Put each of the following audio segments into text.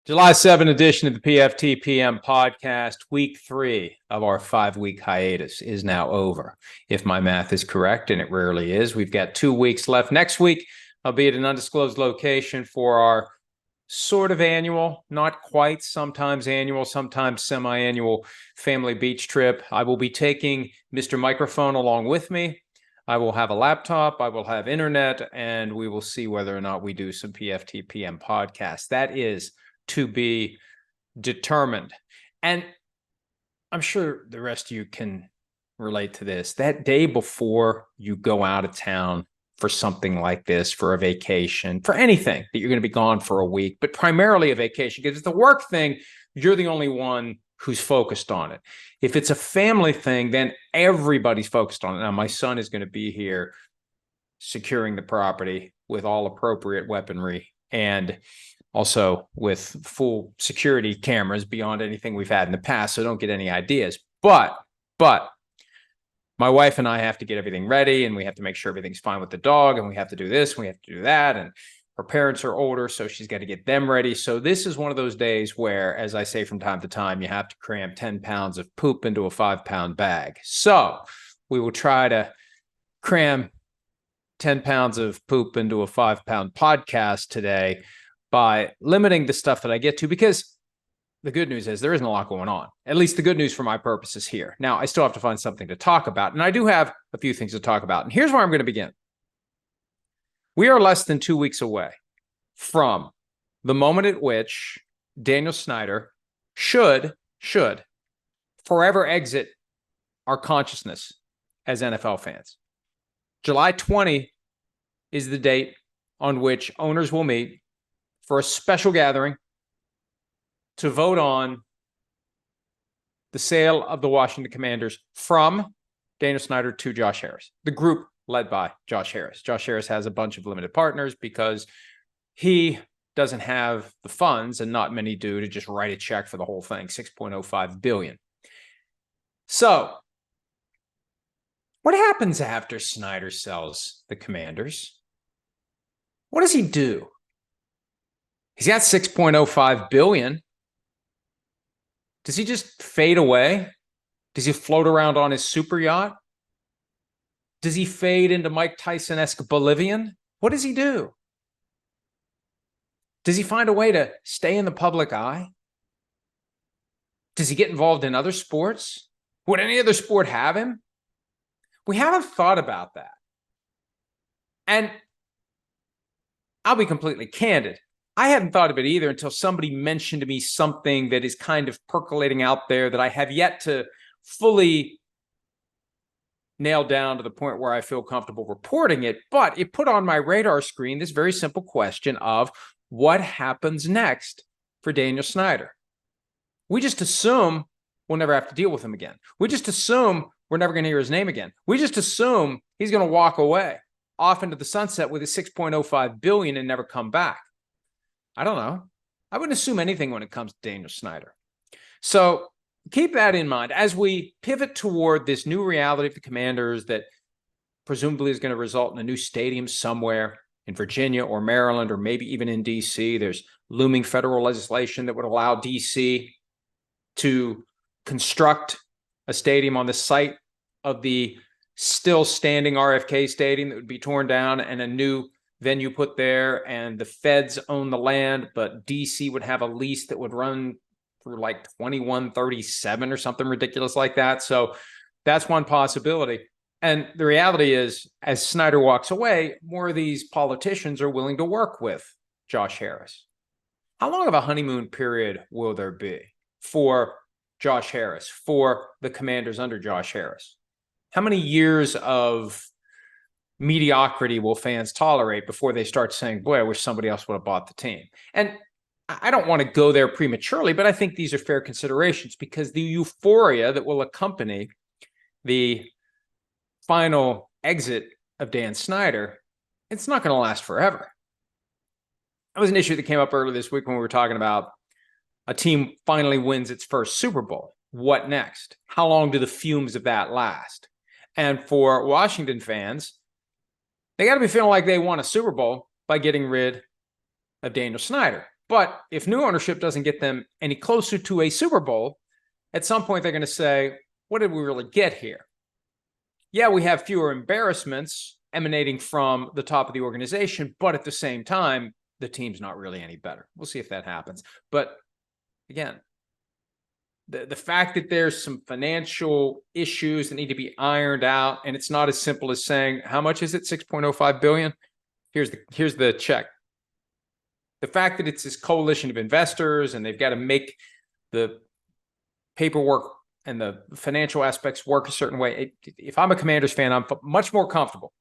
July 7 edition of the PFT PM podcast. Week 3 of our 5-week hiatus is now over. If my math is correct, and it rarely is, we've got 2 weeks left. Next week, I'll be at an undisclosed location for our sort of annual, not quite, sometimes annual, sometimes semi-annual family beach trip. I will be taking Mr. Microphone along with me. I will have a laptop, I will have internet, and we will see whether or not we do some PFT PM podcasts. That is to be determined. And I'm sure the rest of you can relate to this. That day before you go out of town for something like this, for a vacation, for anything that you're going to be gone for a week, but primarily a vacation, because it's the work thing, you're the only one who's focused on it. If it's a family thing, then everybody's focused on it. Now, my son is going to be here securing the property with all appropriate weaponry and also with full security cameras beyond anything we've had in the past, so don't get any ideas. But my wife and I have to get everything ready, and we have to make sure everything's fine with the dog, and we have to do this, and we have to do that, and her parents are older, so she's got to get them ready. So this is one of those days where, as I say from time to time, you have to cram 10 pounds of poop into a 5-pound bag. So we will try to cram 10 pounds of poop into a 5-pound podcast today by limiting the stuff that I get to, because the good news is there isn't a lot going on. At least the good news for my purposes here. Now, I still have to find something to talk about, and I do have a few things to talk about. And here's where I'm going to begin. We are less than 2 weeks away from the moment at which Daniel Snyder should forever exit our consciousness as NFL fans. July 20 is the date on which owners will meet for a special gathering to vote on the sale of the Washington Commanders from Daniel Snyder to Josh Harris, the group led by Josh Harris. Josh Harris has a bunch of limited partners because he doesn't have the funds, and not many do, to just write a check for the whole thing, $6.05 billion. So what happens after Snyder sells the Commanders? What does he do? He's got $6.05 billion. Does he just fade away? Does he float around on his super yacht? Does he fade into Mike Tyson-esque Bolivian? What does he do? Does he find a way to stay in the public eye? Does he get involved in other sports? Would any other sport have him? We haven't thought about that. And I'll be completely candid. I hadn't thought of it either until somebody mentioned to me something that is kind of percolating out there that I have yet to fully nail down to the point where I feel comfortable reporting it. But it put on my radar screen this very simple question of what happens next for Daniel Snyder. We just assume we'll never have to deal with him again. We just assume we're never going to hear his name again. We just assume he's going to walk away off into the sunset with his $6.05 billion and never come back. I don't know. I wouldn't assume anything when it comes to Daniel Snyder. So keep that in mind as we pivot toward this new reality of the Commanders that presumably is going to result in a new stadium somewhere in Virginia or Maryland or maybe even in D.C. There's looming federal legislation that would allow D.C. to construct a stadium on the site of the still standing RFK stadium that would be torn down and a new venue put there, and the feds own the land, but DC would have a lease that would run through like 2137 or something ridiculous like that. So that's one possibility. And the reality is, as Snyder walks away, more of these politicians are willing to work with Josh Harris. How long of a honeymoon period will there be for Josh Harris, for the Commanders under Josh Harris? How many years of mediocrity will fans tolerate before they start saying, boy, I wish somebody else would have bought the team? And I don't want to go there prematurely, but I think these are fair considerations because the euphoria that will accompany the final exit of Dan Snyder, it's not going to last forever. That was an issue that came up earlier this week when we were talking about a team finally wins its first Super Bowl. What next? How long do the fumes of that last? And for Washington fans, they got to be feeling like they won a Super Bowl by getting rid of Daniel Snyder. But if new ownership doesn't get them any closer to a Super Bowl, at some point they're going to say, what did we really get here? Yeah, we have fewer embarrassments emanating from the top of the organization, but at the same time, the team's not really any better. We'll see if that happens. But again, the fact that there's some financial issues that need to be ironed out, and it's not as simple as saying, how much is it? 6.05 billion. Here's the check. The fact that it's this coalition of investors and they've got to make the paperwork and the financial aspects work a certain way. If I'm a Commanders fan, I'm much more comfortable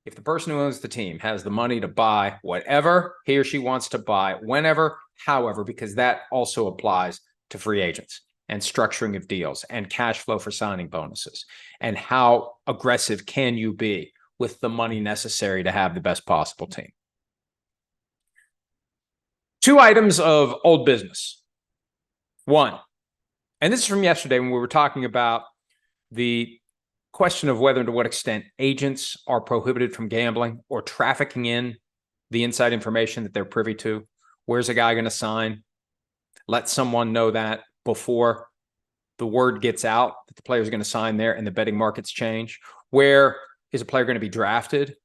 if the person who owns the team has the money to buy whatever he or she wants to buy, whenever, however, because that also applies to free agents and structuring of deals and cash flow for signing bonuses. And how aggressive can you be with the money necessary to have the best possible team? Two items of old business. One, and this is from yesterday when we were talking about the question of whether and to what extent agents are prohibited from gambling or trafficking in the inside information that they're privy to. Where's a guy going to sign? Let someone know that before the word gets out that the player's going to sign there and the betting markets change. Where is a player going to be drafted?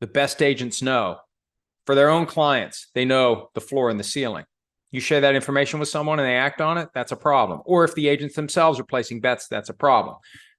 The best agents know. For their own clients, they know the floor and the ceiling. You share that information with someone and they act on it, that's a problem. Or if the agents themselves are placing bets, that's a problem.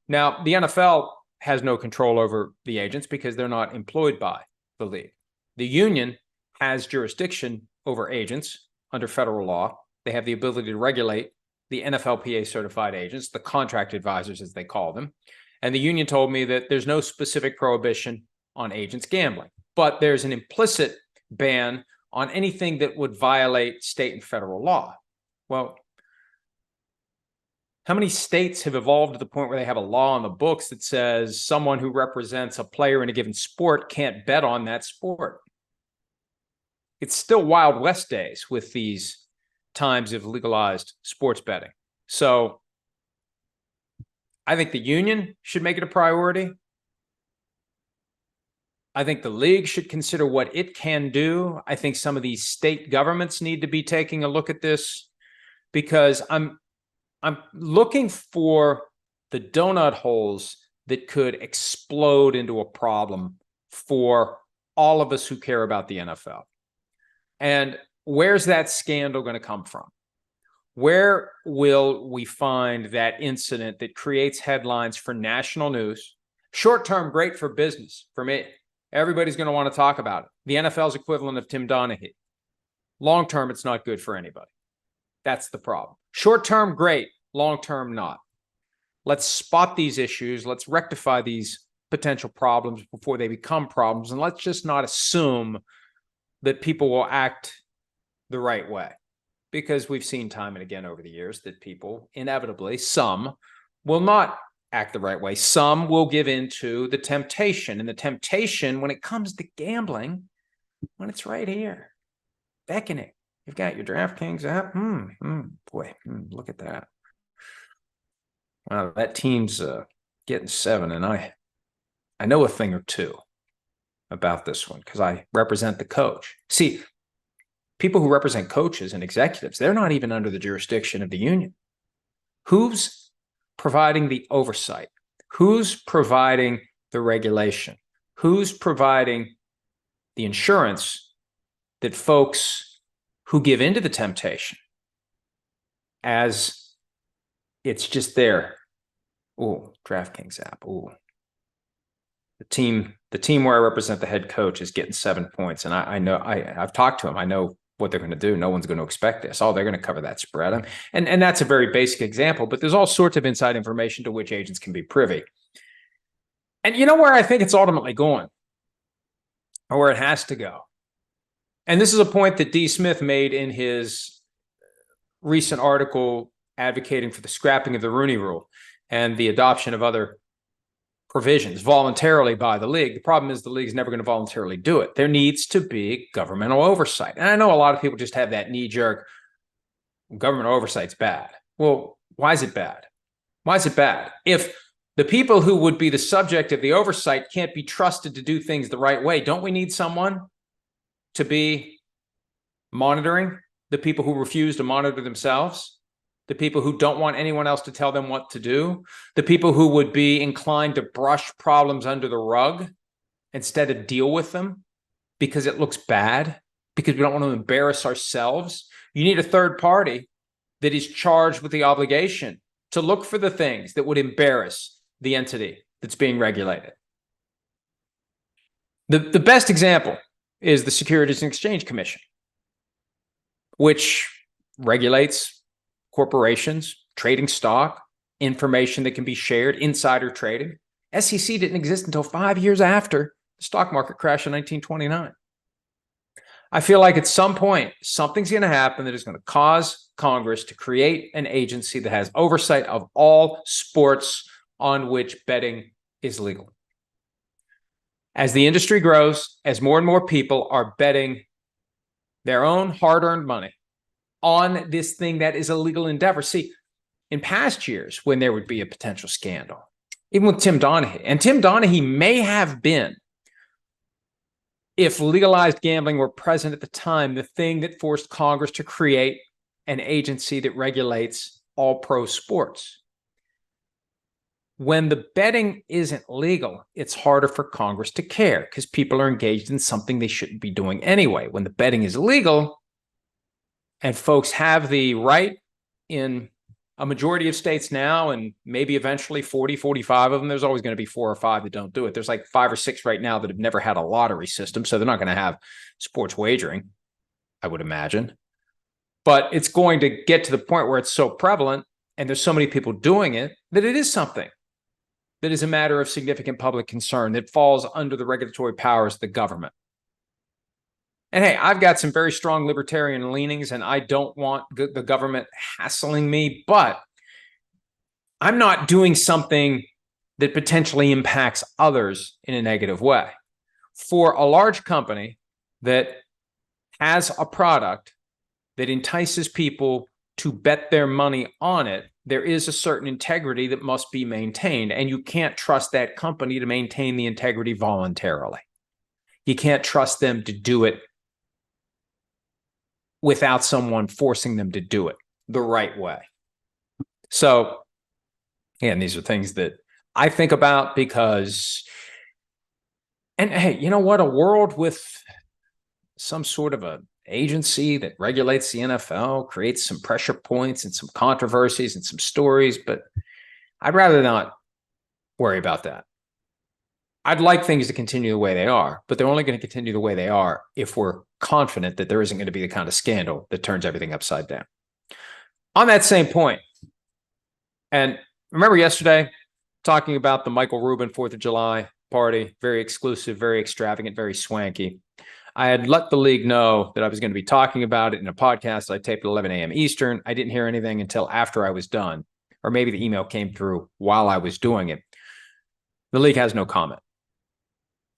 Now, the NFL has no control over the agents because they're not employed by the league. The union has jurisdiction over agents under federal law. They have the ability to regulate the NFLPA certified agents, the contract advisors as they call them. And the union told me that there's no specific prohibition on agents gambling, but there's an implicit ban on anything that would violate state and federal law. Well, how many states have evolved to the point where they have a law on the books that says someone who represents a player in a given sport can't bet on that sport? It's still Wild West days with these times of legalized sports betting. So I think the union should make it a priority. I think the league should consider what it can do. I think some of these state governments need to be taking a look at this, because I'm looking for the donut holes that could explode into a problem for all of us who care about the NFL. And where's that scandal going to come from? Where will we find that incident that creates headlines for national news? Short term, great for business, for me. Everybody's going to want to talk about it. The NFL's equivalent of Tim Donaghy. Long term, it's not good for anybody. That's the problem. Short term, great. Long term, not. Let's spot these issues. Let's rectify these potential problems before they become problems. And let's just not assume that people will act the right way. Because we've seen time and again over the years that people, inevitably, some will not act the right way. Some will give in to the temptation. And the temptation, when it comes to gambling, when it's right here, beckoning. You've got your DraftKings app. Look at that. Wow, that team's getting 7. And I know a thing or two about this one because I represent the coach. See, people who represent coaches and executives, they're not even under the jurisdiction of the union. Who's providing the oversight? Who's providing the regulation? Who's providing the insurance that folks who give into the temptation as it's just there? Oh, DraftKings app. Oh, the team where I represent the head coach is getting 7 points. And I know I've talked to him. I know what they're going to do. No one's going to expect this. Oh, they're going to cover that spread. And that's a very basic example, but there's all sorts of inside information to which agents can be privy. And you know where I think it's ultimately going, or where it has to go? And this is a point that D. Smith made in his recent article advocating for the scrapping of the Rooney Rule and the adoption of other provisions voluntarily by the league. The problem is the league is never going to voluntarily do it. There needs to be governmental oversight. And I know a lot of people just have that knee-jerk, governmental oversight's bad. Well, why is it bad? Why is it bad? If the people who would be the subject of the oversight can't be trusted to do things the right way, don't we need someone to be monitoring the people who refuse to monitor themselves, the people who don't want anyone else to tell them what to do, the people who would be inclined to brush problems under the rug instead of deal with them because it looks bad, because we don't want to embarrass ourselves. You need a third party that is charged with the obligation to look for the things that would embarrass the entity that's being regulated. The best example is the Securities and Exchange Commission, which regulates corporations, trading stock, information that can be shared, insider trading. SEC didn't exist until 5 years after the stock market crash in 1929. I feel like at some point, something's going to happen that is going to cause Congress to create an agency that has oversight of all sports on which betting is legal. As the industry grows, as more and more people are betting their own hard-earned money on this thing that is a legal endeavor. See, in past years, when there would be a potential scandal, even with Tim Donaghy, and Tim Donaghy may have been, if legalized gambling were present at the time, the thing that forced Congress to create an agency that regulates all pro sports. When the betting isn't legal, it's harder for Congress to care because people are engaged in something they shouldn't be doing anyway. When the betting is legal and folks have the right in a majority of states now, and maybe eventually 40, 45 of them, there's always going to be 4 or 5 that don't do it. There's like 5 or 6 right now that have never had a lottery system, so they're not going to have sports wagering, I would imagine. But it's going to get to the point where it's so prevalent and there's so many people doing it that it is something that is a matter of significant public concern that falls under the regulatory powers of the government. And hey, I've got some very strong libertarian leanings, and I don't want the government hassling me, but I'm not doing something that potentially impacts others in a negative way. For a large company that has a product that entices people to bet their money on it, there is a certain integrity that must be maintained, and you can't trust that company to maintain the integrity voluntarily. You can't trust them to do it without someone forcing them to do it the right way. So, again, these are things that I think about because, and hey, you know what? A world with some sort of a agency that regulates the NFL creates some pressure points and some controversies and some stories, but I'd rather not worry about that. I'd like things to continue the way they are, but they're only going to continue the way they are if we're confident that there isn't going to be the kind of scandal that turns everything upside down. On that same point, and remember yesterday talking about the Michael Rubin 4th of July party, very exclusive, very extravagant, very swanky. I had let the league know that I was going to be talking about it in a podcast I taped at 11 a.m. Eastern. I didn't hear anything until after I was done, or maybe the email came through while I was doing it. The league has no comment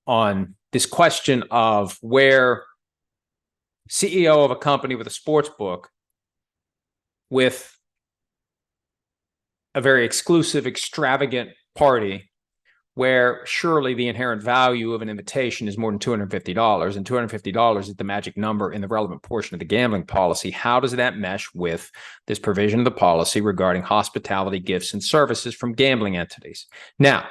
on this question of where CEO of a company with a sports book with a very exclusive, extravagant party where surely the inherent value of an invitation is more than $250, and $250 is the magic number in the relevant portion of the gambling policy. How does that mesh with this provision of the policy regarding hospitality, gifts, and services from gambling entities? Now,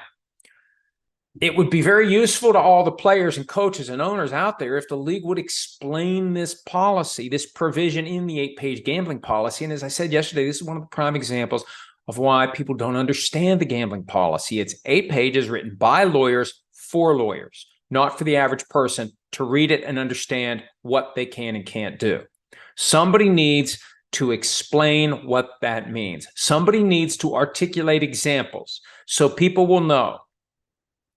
it would be very useful to all the players and coaches and owners out there if the league would explain this policy, this provision in the 8-page gambling policy. And as I said yesterday, this is one of the prime examples of why people don't understand the gambling policy. It's 8 pages written by lawyers for lawyers, not for the average person to read it and understand what they can and can't do. Somebody needs to explain what that means. Somebody needs to articulate examples so people will know,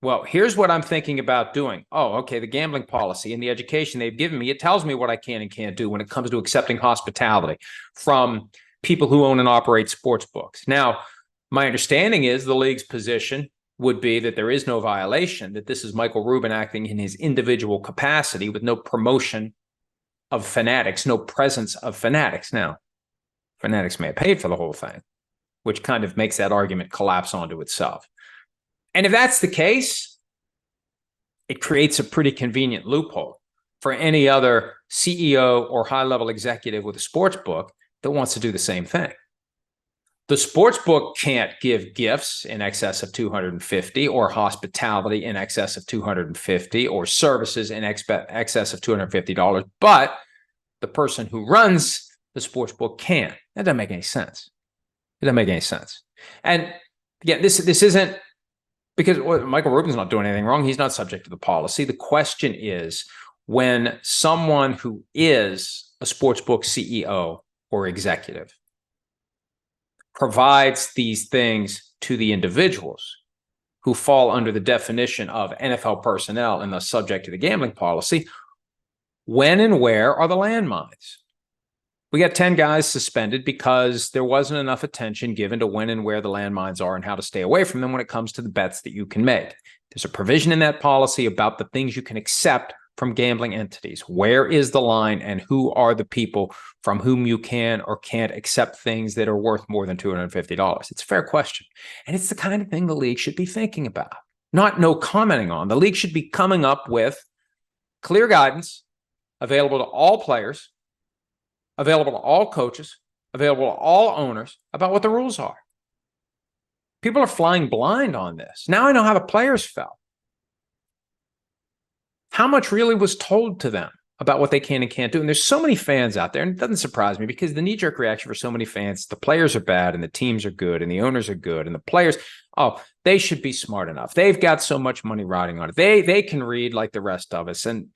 well, here's what I'm thinking about doing. Oh, okay, the gambling policy and the education they've given me, it tells me what I can and can't do when it comes to accepting hospitality from people who own and operate sports books. Now, my understanding is the league's position would be that there is no violation, that this is Michael Rubin acting in his individual capacity with no promotion of fanatics, no presence of fanatics. Now, fanatics may have paid for the whole thing, which kind of makes that argument collapse onto itself. And if that's the case, it creates a pretty convenient loophole for any other CEO or high-level executive with a sports book that wants to do the same thing. The sports book can't give gifts in excess of $250 or hospitality in excess of $250 or services in excess of $250, but the person who runs the sports book can. That doesn't make any sense. It doesn't make any sense. And again, this isn't because Michael Rubin's not doing anything wrong. He's not subject to the policy. The question is when someone who is a sportsbook CEO or executive provides these things to the individuals who fall under the definition of NFL personnel and thus subject to the gambling policy, when and where are the landmines? We got 10 guys suspended because there wasn't enough attention given to when and where the landmines are and how to stay away from them when it comes to the bets that you can make. There's a provision in that policy about the things you can accept from gambling entities. Where is the line and who are the people from whom you can or can't accept things that are worth more than $250? It's a fair question. And it's the kind of thing the league should be thinking about, not no commenting on. The league should be coming up with clear guidance available to all players, available to all coaches, available to all owners about what the rules are. People are flying blind on this. Now I know how the players felt. How much really was told to them about what they can and can't do? And there's so many fans out there, and it doesn't surprise me because the knee-jerk reaction for so many fans, the players are bad and the teams are good and the owners are good and the players, oh, they should be smart enough. They've got so much money riding on it. They can read like the rest of us. And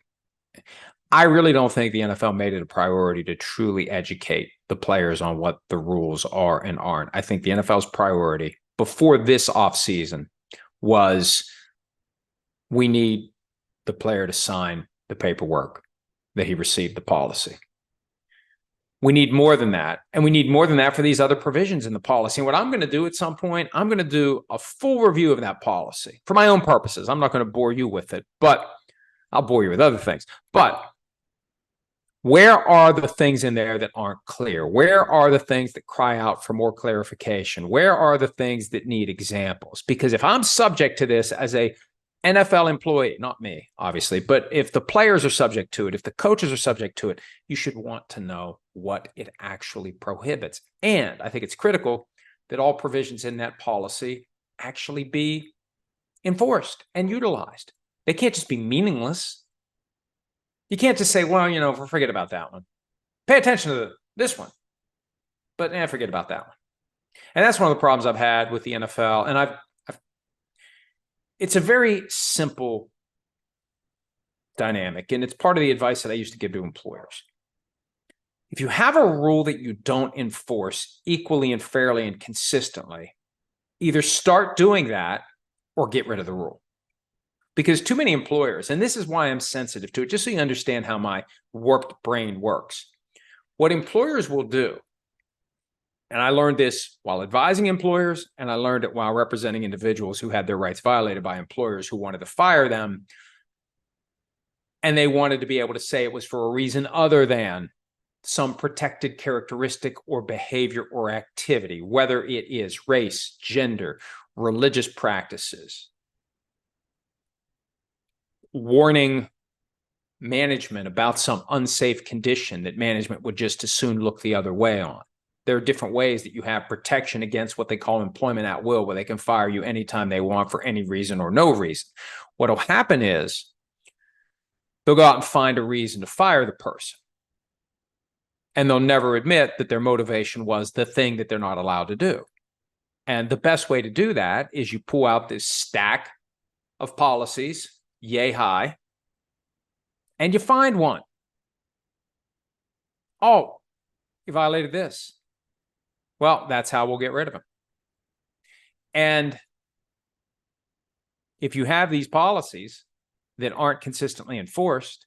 I really don't think the NFL made it a priority to truly educate the players on what the rules are and aren't. I think the NFL's priority before this offseason was we need the player to sign the paperwork that he received the policy. We need more than that. And we need more than that for these other provisions in the policy. And what I'm going to do at some point, I'm going to do a full review of that policy for my own purposes. I'm not going to bore you with it, but I'll bore you with other things. But where are the things in there that aren't clear? Where are the things that cry out for more clarification? Where are the things that need examples? Because if I'm subject to this as a NFL employee, not me, obviously, but if the players are subject to it, if the coaches are subject to it, you should want to know what it actually prohibits. And I think it's critical that all provisions in that policy actually be enforced and utilized. They can't just be meaningless. You can't just say, well, forget about that one. Pay attention to this one, but forget about that one. And that's one of the problems I've had with the NFL. And it's a very simple dynamic, and it's part of the advice that I used to give to employers. If you have a rule that you don't enforce equally and fairly and consistently, either start doing that or get rid of the rule. Because too many employers, and this is why I'm sensitive to it, just so you understand how my warped brain works. What employers will do, and I learned this while advising employers, and I learned it while representing individuals who had their rights violated by employers who wanted to fire them, and they wanted to be able to say it was for a reason other than some protected characteristic or behavior or activity, whether it is race, gender, religious practices, warning management about some unsafe condition that management would just as soon look the other way on. There are different ways that you have protection against what they call employment at will, where they can fire you anytime they want for any reason or no reason. What will happen is they'll go out and find a reason to fire the person. And they'll never admit that their motivation was the thing that they're not allowed to do. And the best way to do that is you pull out this stack of policies, yay high, and you find one. Oh, you violated this. Well, that's how we'll get rid of him. And if you have these policies that aren't consistently enforced,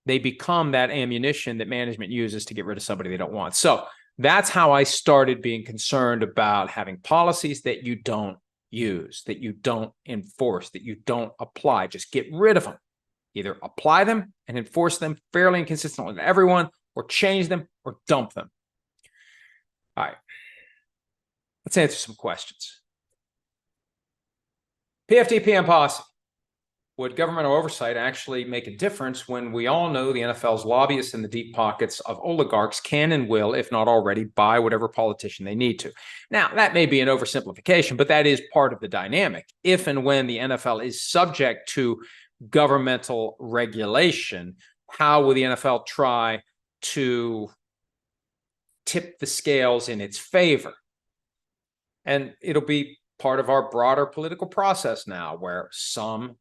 they become that ammunition that management uses to get rid of somebody they don't want. So that's how I started being concerned about having policies that you don't use, that you don't enforce, that you don't apply. Just get rid of them. Either apply them and enforce them fairly and consistently to everyone, or change them or dump them. All right. Let's answer some questions. PFT PM policy. would governmental oversight actually make a difference when we all know the NFL's lobbyists in the deep pockets of oligarchs can and will, if not already, buy whatever politician they need to? Now, that may be an oversimplification, but that is part of the dynamic. If and when the NFL is subject to governmental regulation, how will the NFL try to tip the scales in its favor? And it'll be part of our broader political process now, where some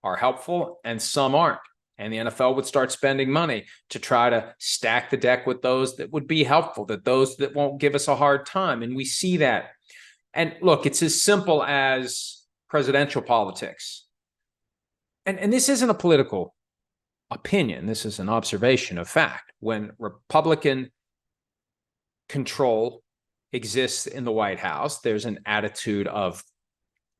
are helpful and some aren't. And the NFL would start spending money to try to stack the deck with those that would be helpful, that those that won't give us a hard time. And we see that. And look, it's as simple as presidential politics. And this isn't a political opinion. This is an observation of fact. When Republican control exists in the White House, there's an attitude of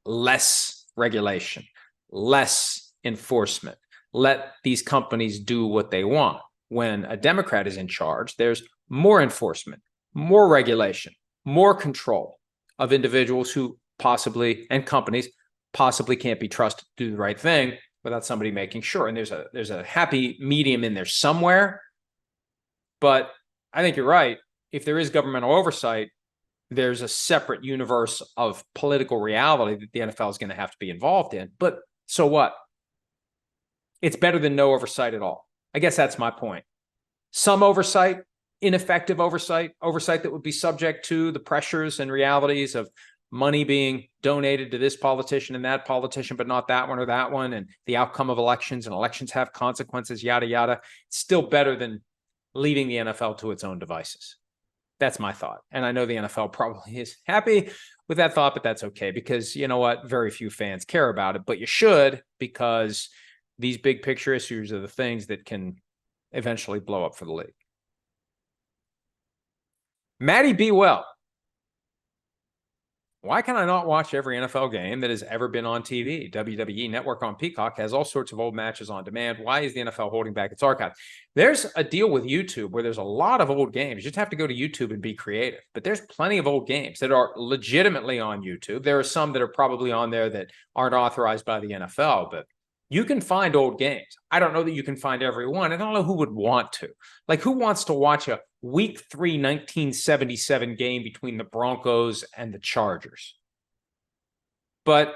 less regulation, less enforcement. Let these companies do what they want. When a Democrat is in charge, there's more enforcement, more regulation, more control of individuals who possibly, and companies possibly can't be trusted to do the right thing without somebody making sure. And there's a happy medium in there somewhere. But I think you're right. If there is governmental oversight, there's a separate universe of political reality that the NFL is going to have to be involved in. But so what? It's better than no oversight at all. I guess that's my point. Some oversight, ineffective oversight that would be subject to the pressures and realities of money being donated to this politician and that politician, but not that one or that one, and the outcome of elections, and elections have consequences, yada, yada. It's still better than leaving the NFL to its own devices. That's my thought. And I know the NFL probably is happy with that thought, but that's okay, because you know what? Very few fans care about it, but you should, because these big picture issues are the things that can eventually blow up for the league. Maddie B. Well, why can I not watch every NFL game that has ever been on TV? WWE Network on Peacock has all sorts of old matches on demand. Why is the NFL holding back its archive? There's a deal with YouTube where there's a lot of old games. You just have to go to YouTube and be creative. But there's plenty of old games that are legitimately on YouTube. There are some that are probably on there that aren't authorized by the NFL, but you can find old games. I don't know that you can find every one. I don't know who would want to. Like, who wants to watch a Week 3 1977 game between the Broncos and the Chargers? But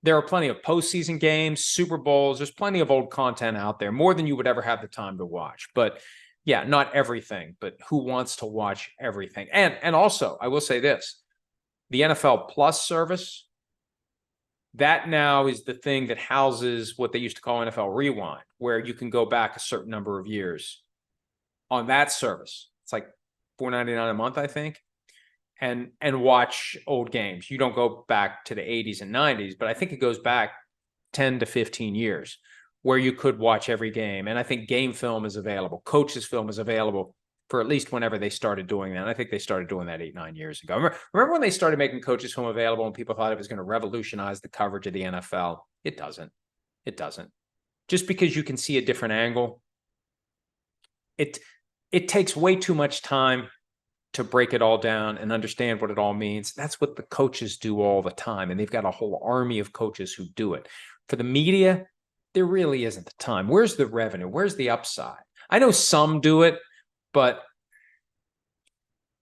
there are plenty of postseason games, Super Bowls. There's plenty of old content out there, more than you would ever have the time to watch. But yeah, not everything, but who wants to watch everything? And also, I will say this, the NFL Plus service, that now is the thing that houses what they used to call NFL Rewind, where you can go back a certain number of years on that service. It's like $4.99 a month, I think, and watch old games. You don't go back to the 80s and 90s, but I think it goes back 10 to 15 years where you could watch every game. And I think game film is available. Coaches film is available for at least whenever they started doing that. And I think they started doing that 8-9 years ago. Remember when they started making coaches film available and people thought it was going to revolutionize the coverage of the NFL? It doesn't. It doesn't. Just because you can see a different angle, it takes way too much time to break it all down and understand what it all means. That's what the coaches do all the time. And they've got a whole army of coaches who do it. For the media, there really isn't the time. Where's the revenue? Where's the upside? I know some do it, but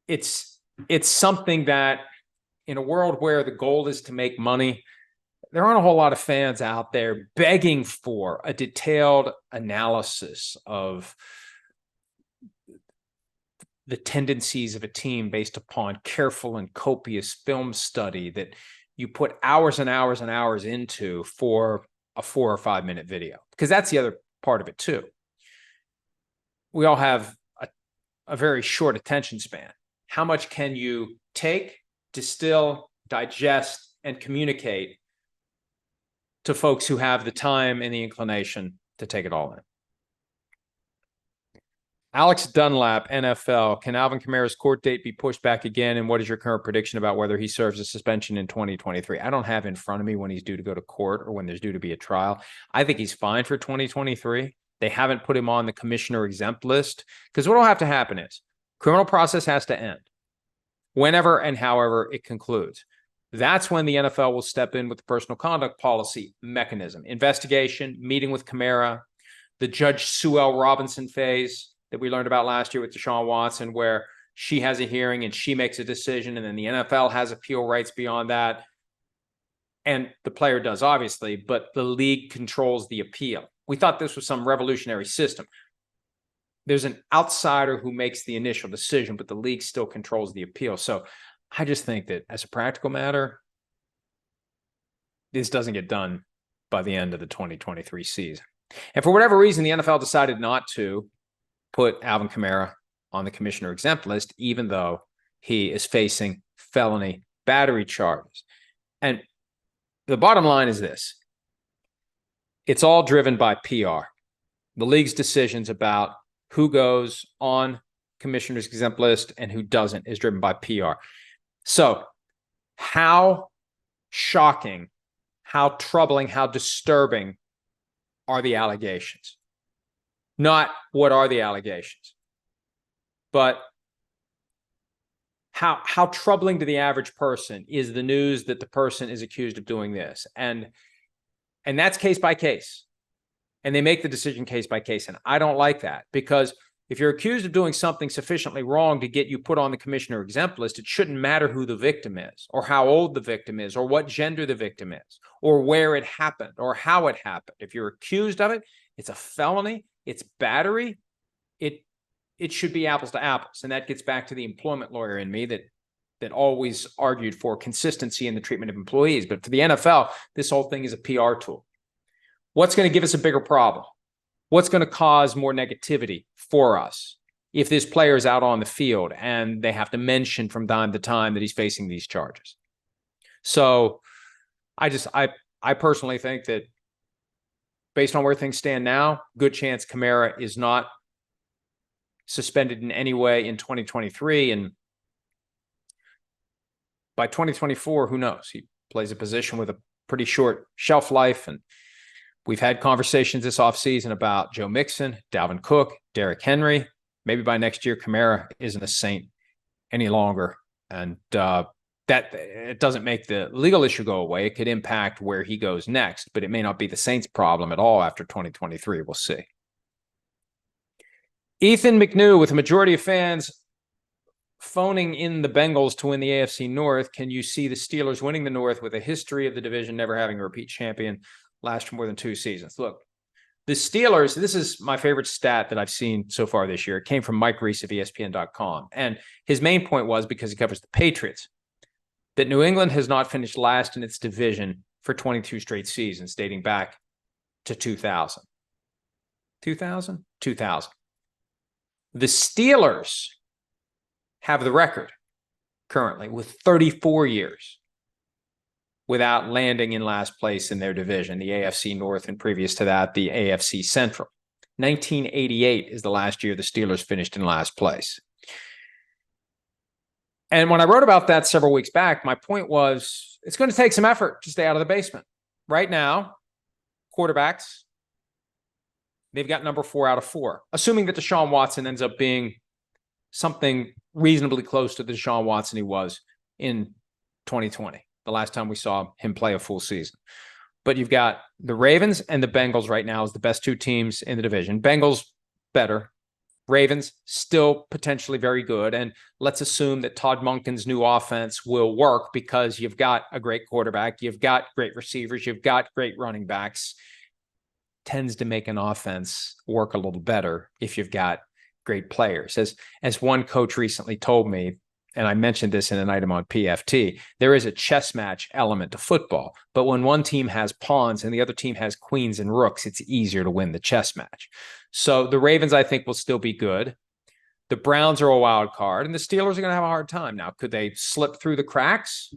it's something that in a world where the goal is to make money, there aren't a whole lot of fans out there begging for a detailed analysis of the tendencies of a team based upon careful and copious film study that you put hours and hours and hours into for a 4 or 5 minute video. Because that's the other part of it too. We all have a very short attention span. How much can you take, distill, digest, and communicate to folks who have the time and the inclination to take it all in? Alex Dunlap, NFL. Can Alvin Kamara's court date be pushed back again? And what is your current prediction about whether he serves a suspension in 2023? I don't have in front of me when he's due to go to court or when there's due to be a trial. I think he's fine for 2023. They haven't put him on the commissioner exempt list, because what will have to happen is criminal process has to end whenever and however it concludes. that's when the NFL will step in with the personal conduct policy mechanism. Investigation, meeting with Kamara, the Judge Sue L. Robinson phase that we learned about last year with Deshaun Watson, where she has a hearing and she makes a decision, and then the NFL has appeal rights beyond that. And the player does, obviously, but the league controls the appeal. We thought this was some revolutionary system. There's an outsider who makes the initial decision, but the league still controls the appeal. So I just think that as a practical matter, this doesn't get done by the end of the 2023 season. And for whatever reason, the NFL decided not to put Alvin Kamara on the commissioner exempt list, even though he is facing felony battery charges. And the bottom line is this. It's all driven by PR. The league's decisions about who goes on commissioner's exempt list and who doesn't is driven by PR. So how shocking, how troubling, how disturbing are the allegations? Not what are the allegations, but how troubling to the average person is the news that the person is accused of doing this. And that's case by case. And they make the decision case by case. And I don't like that, because if you're accused of doing something sufficiently wrong to get you put on the commissioner exempt list, it shouldn't matter who the victim is, or how old the victim is, or what gender the victim is, or where it happened, or how it happened. If you're accused of it, it's a felony, it's battery, it should be apples to apples. And that gets back to the employment lawyer in me that always argued for consistency in the treatment of employees. But for the NFL, this whole thing is a PR tool. What's going to give us a bigger problem? What's going to cause more negativity for us if this player is out on the field and they have to mention from time to time that he's facing these charges? So I personally think that based on where things stand now, good chance Kamara is not suspended in any way in 2023. And by 2024, who knows? He plays a position with a pretty short shelf life. And we've had conversations this offseason about Joe Mixon, Dalvin Cook, Derrick Henry. Maybe by next year, Kamara isn't a Saint any longer. And that it doesn't make the legal issue go away. It could impact where he goes next, but it may not be the Saints' problem at all after 2023. We'll see. Ethan McNew, with a majority of fans phoning in the Bengals to win the AFC North, can you see the Steelers winning the North with a history of the division never having a repeat champion last for more than 2 seasons? Look, the Steelers, this is my favorite stat that I've seen so far this year. It came from Mike Reese of ESPN.com. And his main point was, because he covers the Patriots, that New England has not finished last in its division for 22 straight seasons, dating back to 2000. 2000? 2000. The Steelers have the record currently with 34 years without landing in last place in their division, the AFC North, and previous to that, the AFC Central. 1988 is the last year the Steelers finished in last place. And when I wrote about that several weeks back, my point was it's going to take some effort to stay out of the basement. Right now, quarterbacks, they've got number 4 out of 4, assuming that Deshaun Watson ends up being something reasonably close to the Deshaun Watson he was in 2020, the last time we saw him play a full season. But you've got the Ravens and the Bengals right now as the best 2 teams in the division. Bengals better. Ravens still potentially very good. And let's assume that Todd Monken's new offense will work because you've got a great quarterback, you've got great receivers, you've got great running backs. Tends to make an offense work a little better if you've got great players. As one coach recently told me, and I mentioned this in an item on PFT, there is a chess match element to football. But when one team has pawns and the other team has queens and rooks, it's easier to win the chess match. So the Ravens, I think, will still be good. The Browns are a wild card, and the Steelers are going to have a hard time. Now, could they slip through the cracks?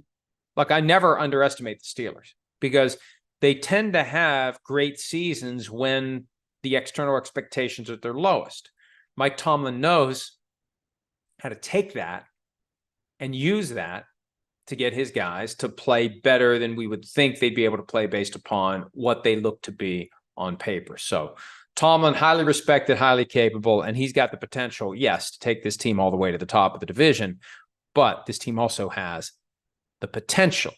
Look, I never underestimate the Steelers because they tend to have great seasons when the external expectations are at their lowest. Mike Tomlin knows how to take that and use that to get his guys to play better than we would think they'd be able to play based upon what they look to be on paper. So Tomlin, highly respected, highly capable, and he's got the potential, yes, to take this team all the way to the top of the division, but this team also has the potential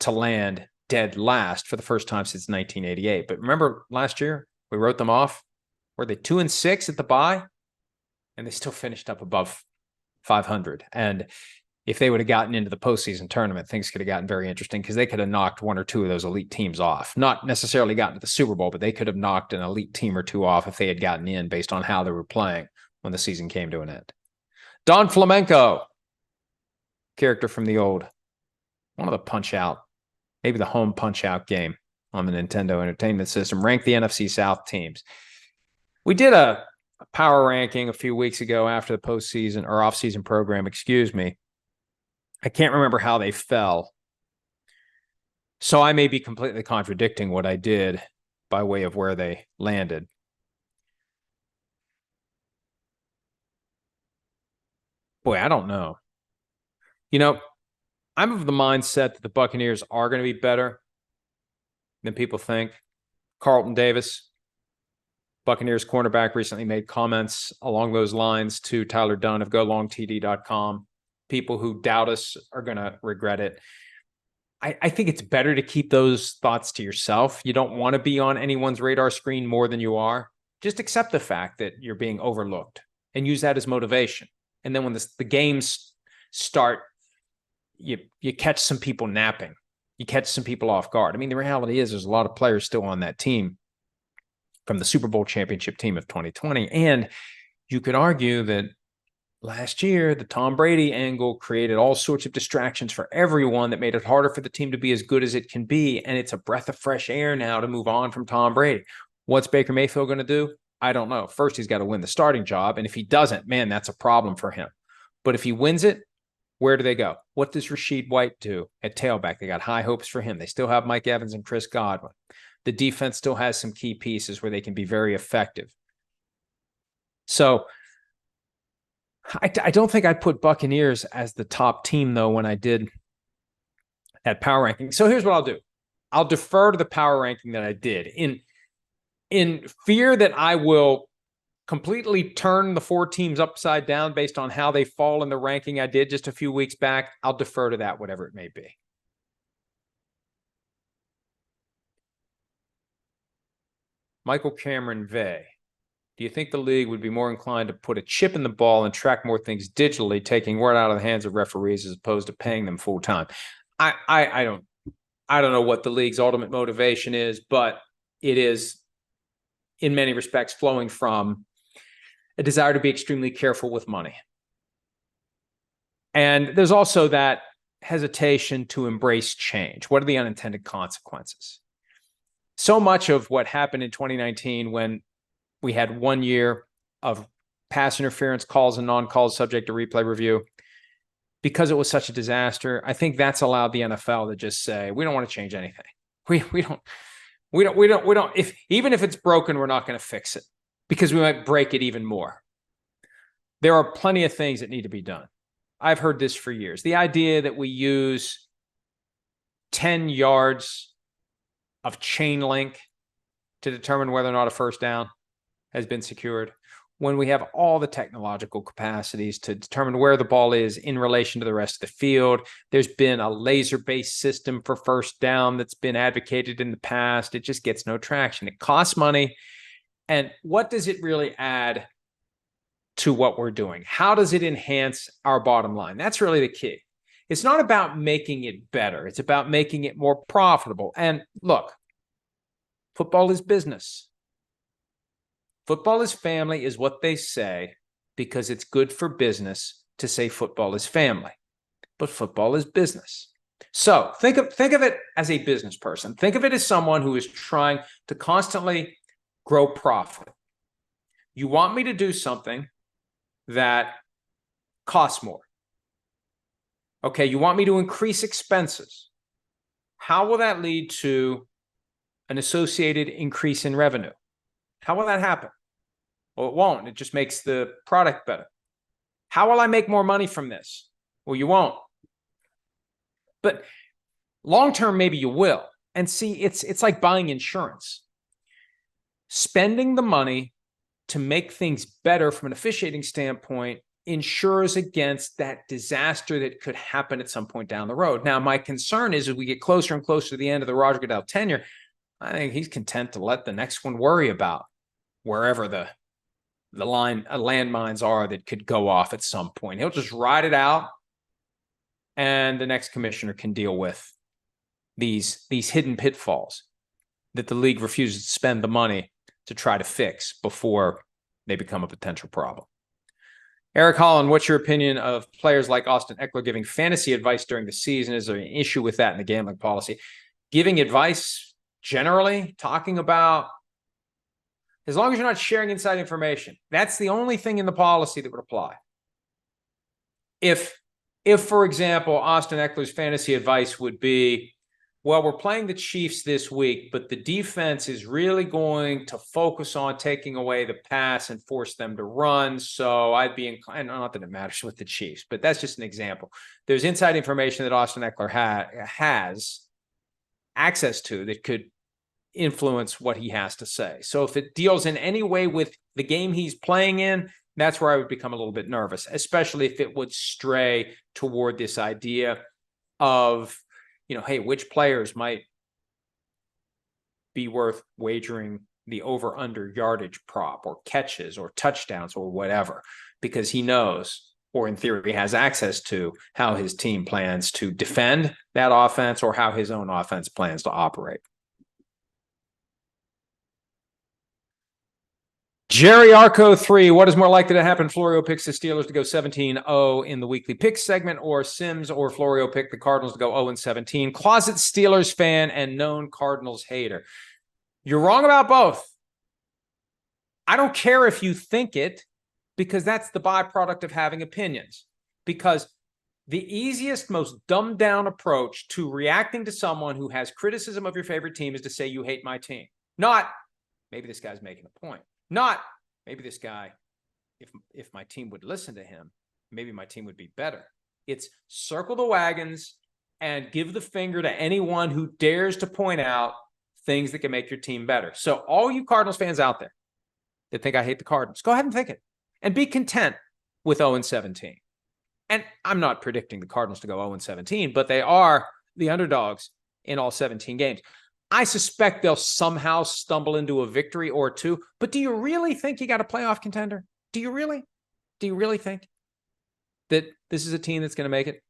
to land dead last for the first time since 1988. But remember last year, we wrote them off. Were they 2-6 at the bye? And they still finished up above 500. And if they would have gotten into the postseason tournament, things could have gotten very interesting because they could have knocked one or two of those elite teams off. Not necessarily gotten to the Super Bowl, but they could have knocked an elite team or two off if they had gotten in based on how they were playing when the season came to an end. Don Flamenco, character from the old, one of the Punch-Out, maybe the home Punch-Out game on the Nintendo Entertainment System, ranked the NFC South teams. We did a power ranking a few weeks ago after the postseason or off-season program, excuse me. I can't remember how they fell. So I may be completely contradicting what I did by way of where they landed. Boy, I don't know. You know, I'm of the mindset that the Buccaneers are going to be better than people think. Carlton Davis, Buccaneers cornerback, recently made comments along those lines to Tyler Dunn of golongtd.com. People who doubt us are going to regret it. I think it's better to keep those thoughts to yourself. You don't want to be on anyone's radar screen more than you are. Just accept the fact that you're being overlooked and use that as motivation. And then when the games start, you catch some people napping. You catch some people off guard. I mean, the reality is there's a lot of players still on that team from the Super Bowl championship team of 2020. And you could argue that last year, the Tom Brady angle created all sorts of distractions for everyone that made it harder for the team to be as good as it can be. And it's a breath of fresh air now to move on from Tom Brady. What's Baker Mayfield going to do? I don't know. First, he's got to win the starting job. And if he doesn't, man, that's a problem for him. But if he wins it, where do they go? What does Rashid White do at tailback? They got high hopes for him. They still have Mike Evans and Chris Godwin. The defense still has some key pieces where they can be very effective. So I don't think I put Buccaneers as the top team, though, when I did that power ranking. So here's what I'll do. I'll defer to the power ranking that I did. In fear that I will completely turn the four teams upside down based on how they fall in the ranking I did just a few weeks back, I'll defer to that, whatever it may be. Michael Cameron Vey. Do you think the league would be more inclined to put a chip in the ball and track more things digitally, taking word out of the hands of referees as opposed to paying them full time? I don't know what the league's ultimate motivation is, but it is in many respects flowing from a desire to be extremely careful with money. And there's also that hesitation to embrace change. What are the unintended consequences? So much of what happened in 2019 when we had 1 year of pass interference calls and non-calls subject to replay review, because it was such a disaster, I think that's allowed the NFL to just say, we don't want to change anything. We don't, even if it's broken, we're not going to fix it because we might break it even more. There are plenty of things that need to be done. I've heard this for years. The idea that we use 10 yards of chain link to determine whether or not a first down has been secured, when we have all the technological capacities to determine where the ball is in relation to the rest of the field. There's been a laser-based system for first down that's been advocated in the past. It just gets no traction. It costs money. And what does it really add to what we're doing? How does it enhance our bottom line? That's really the key. It's not about making it better. It's about making it more profitable. And look, football is business. Football is family is what they say because it's good for business to say football is family. But football is business. So think of it as a business person. Think of it as someone who is trying to constantly grow profit. You want me to do something that costs more. Okay, you want me to increase expenses. How will that lead to an associated increase in revenue? How will that happen? Well, it won't. It just makes the product better. How will I make more money from this? Well, you won't. But long-term, maybe you will. And see, it's like buying insurance. Spending the money to make things better from an officiating standpoint ensures against that disaster that could happen at some point down the road. Now, my concern is as we get closer and closer to the end of the Roger Goodell tenure, I think he's content to let the next one worry about wherever the landmines are that could go off at some point. He'll just ride it out, and the next commissioner can deal with these hidden pitfalls that the league refuses to spend the money to try to fix before they become a potential problem. Eric Holland, what's your opinion of players like Austin Eckler giving fantasy advice during the season? Is there an issue with that in the gambling policy? Giving advice generally, talking about, as long as you're not sharing inside information, that's the only thing in the policy that would apply. If for example, Austin Eckler's fantasy advice would be, well, we're playing the Chiefs this week, but the defense is really going to focus on taking away the pass and force them to run. So I'd be inclined, not that it matters with the Chiefs, but that's just an example. There's inside information that Austin Eckler has access to that could influence what he has to say. So if it deals in any way with the game he's playing in, that's where I would become a little bit nervous, especially if it would stray toward this idea of, hey, which players might be worth wagering the over-under yardage prop or catches or touchdowns or whatever, because he knows, or in theory has access to, how his team plans to defend that offense or how his own offense plans to operate. Jerry Arco 3, what is more likely to happen? Florio picks the Steelers to go 17-0 in the weekly picks segment, or Sims or Florio pick the Cardinals to go 0-17. Closet Steelers fan and known Cardinals hater. You're wrong about both. I don't care if you think it, because that's the byproduct of having opinions. Because the easiest, most dumbed down approach to reacting to someone who has criticism of your favorite team is to say, you hate my team. Not, maybe this guy's making a point. Not, maybe this guy, if my team would listen to him, maybe my team would be better. It's circle the wagons and give the finger to anyone who dares to point out things that can make your team better. So all you Cardinals fans out there that think I hate the Cardinals, go ahead and think it. And be content with 0-17. And I'm not predicting the Cardinals to go 0-17, but they are the underdogs in all 17 games. I suspect they'll somehow stumble into a victory or two. But do you really think you got a playoff contender? Do you really? Do you really think that this is a team that's going to make it